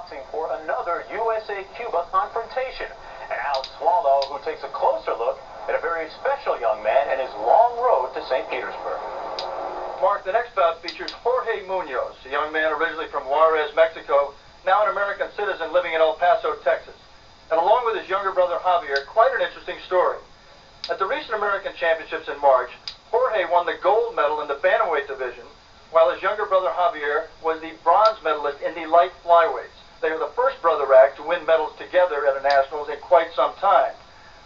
boxing for another USA-Cuba confrontation. And Alex Swallow, who takes a closer look at a very special young man and his long road to St. Petersburg. Mark, the next bout features Jorge Munoz, a young man originally from Juarez, Mexico, now an American citizen living in El Paso, Texas. And along with his younger brother Javier, quite an interesting story. At the recent American Championships in March, Jorge won the gold medal in the bantamweight division, while his younger brother Javier was the bronze medalist in the light flyweights. They are the first brother act to win medals together at a nationals in quite some time.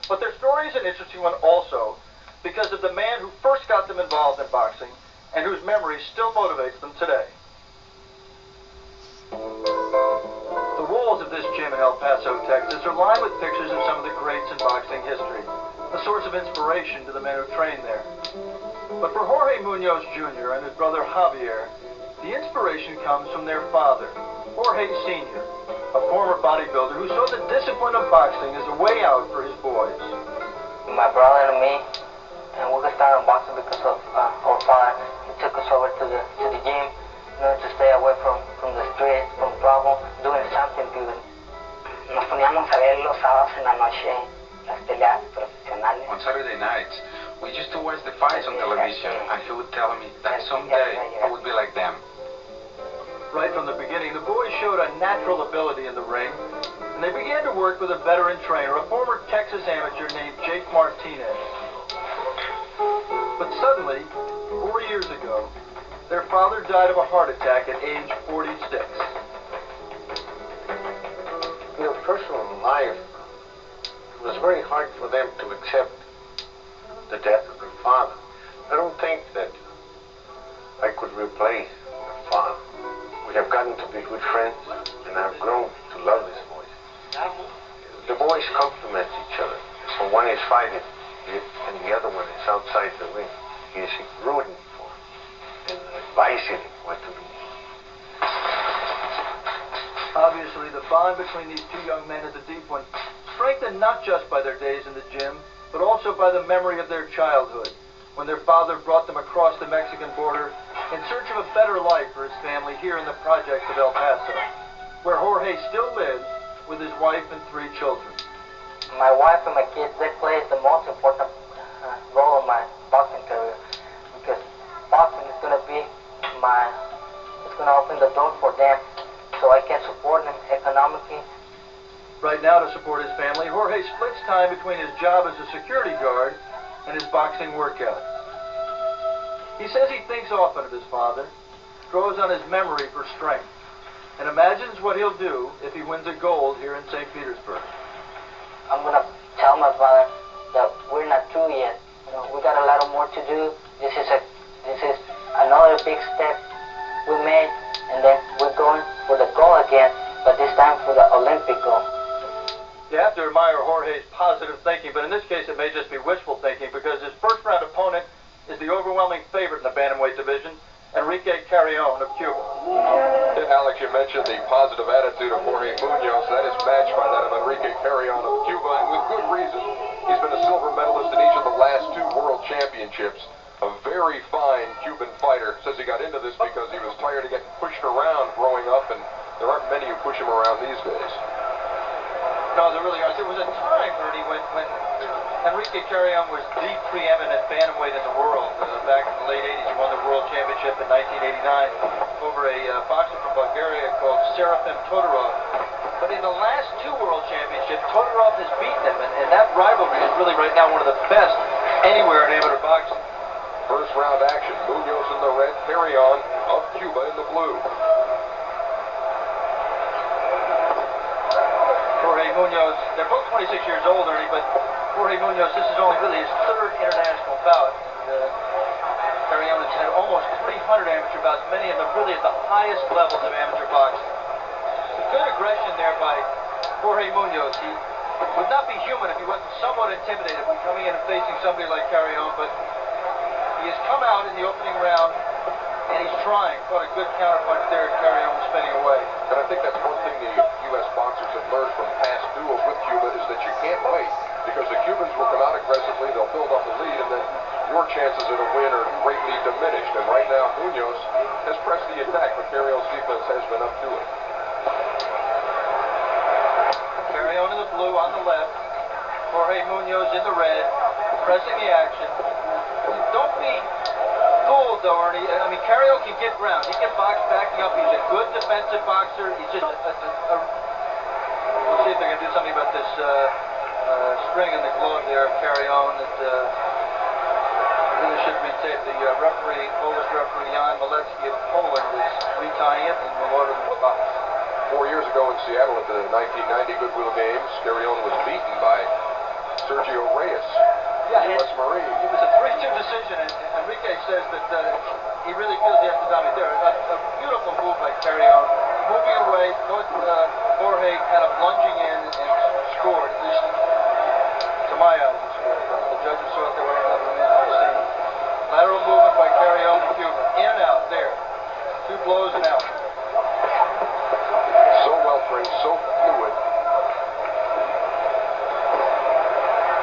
But their story is an interesting one also because of the man who first got them involved in boxing and whose memory still motivates them today. The walls of this gym in El Paso, Texas are lined with pictures of some of the greats in boxing history, a source of inspiration to the men who train there. But for Jorge Munoz Jr. and his brother Javier, the inspiration comes from their father, Jorge Sr., a former bodybuilder who saw the discipline of boxing as a way out for his boys. My brother and me, and we got started boxing because of our father. He took us over to the gym, you know, to stay away from the streets, from trouble, doing something good. Nos poníamos a ver los sábados en la noche las peleas profesionales. On Saturday nights, we used to watch the fights on television, and he would tell me that someday I would be like them. Right from the beginning, the boys showed a natural ability in the ring, and they began to work with a veteran trainer, a former Texas amateur named Jake Martinez. But suddenly, 4 years ago, their father died of a heart attack at age 46. In their personal life, it was very hard for them to accept the death of their father. I don't think that I could replace their father. We have gotten to be good friends, and I've grown to love these boys. The boys complement each other. So one is fighting, and the other one is outside the ring. He is rooting for and advising him what to do. Obviously, the bond between these two young men is a deep one, strengthened not just by their days in the gym, but also by the memory of their childhood, when their father brought them across the Mexican border in search of a better life for his family here in the projects of El Paso, where Jorge still lives with his wife and 3 children. My wife and my kids, they play the most important role in my boxing career, because boxing is going to be it's going to open the door for them, so I can support them economically. Right now, to support his family, Jorge splits time between his job as a security guard and his boxing workouts. He says he thinks often of his father, draws on his memory for strength, and imagines what he'll do if he wins a gold here in St. Petersburg. I'm going to tell my father that we're not through yet. You know, we got a lot more to do. This is another big step we made, and then we're going for the goal again, but this time for the Olympic goal. You have to admire Jorge's positive thinking, but in this case it may just be wishful thinking, because his first round opponent is the overwhelming favorite in the bantamweight division, Enrique Carrion of Cuba. Alex, you mentioned the positive attitude of Jorge Munoz. That is matched by that of Enrique Carrion of Cuba, and with good reason. He's been a silver medalist in each of the last 2 world championships. A very fine Cuban fighter. Says he got into this because he was tired of getting pushed around growing up, and there aren't many who push him around these days. No, there really aren't. There was a time, Ernie, when Enrique Carrion was the preeminent bantamweight in the world. Back in the late 80s, he won the world championship in 1989 over a boxer from Bulgaria called Serafim Todorov. But in the last 2 world championships, Todorov has beaten him, and that rivalry is really right now one of the best anywhere in amateur boxing. First round action, Munoz in the red, Carrion of Cuba in the blue. Jorge Munoz, they're both 26 years old, Ernie, but Jorge Munoz, this is only really his 3rd international bout. Carrion has had almost 300 amateur bouts, many of them really at the highest levels of amateur boxing. It's a good aggression there by Jorge Munoz. He would not be human if he wasn't somewhat intimidated by coming in and facing somebody like Carrion, but he has come out in the opening round, and he's trying. Caught a good counterpunch there, and Carrion was spinning away. And I think that's one thing the U.S. boxers have learned from past duels with Cuba is that you can't wait, because the Cubans will come out aggressively, they'll build up the lead, and then your chances at a win are greatly diminished. And right now, Munoz has pressed the attack, but Carrion's defense has been up to it. on the left, Jorge Munoz in the red, pressing the action. Don't be fooled, though, Ernie. I mean, Carrion can get ground. He can box backing up. He's a good defensive boxer. He's just we'll see if they're going to do something about this string in the glove there of Carrion that really should be taped. The referee, Polish referee Jan Maletsky of Poland, is retying it and will order them to box. 4 years ago in Seattle at the 1990 Goodwill Games, Carrion was beaten by Sergio Reyes. Yeah, U.S. Marine. It was a 3-2 decision, and Enrique says that he really feels he has to dominate there. A beautiful move by Carrion. Moving away, Jorge kind of lunging in and scored, at least to my eyes, he scored. The judges saw it there were another man on the scene. Lateral movement by Carrion to Cuba. In and out, there. 2 blows and out. So well trained, so fluid.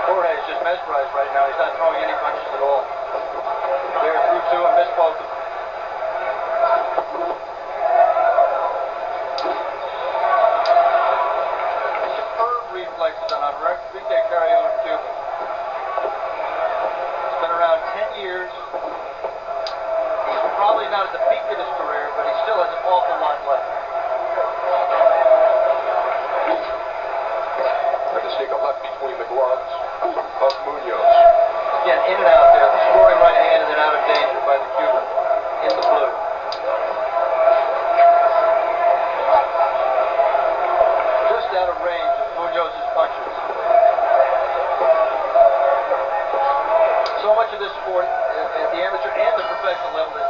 Jorge is just mesmerized right now. He's not throwing any punches at all. There, through 2 and missed both of them. Superb reflexes on Enrique Carrion of Cuba. He's been around 10 years. He's probably not at the peak of his career, but he still has an awful lot left. Trying to sneak a left between the gloves of Munoz. Again, in and out there, the scoring right hand and then out of danger by the Cuban in the blue. Just out of range of Munoz's punches. So much of this sport at the amateur and the professional level is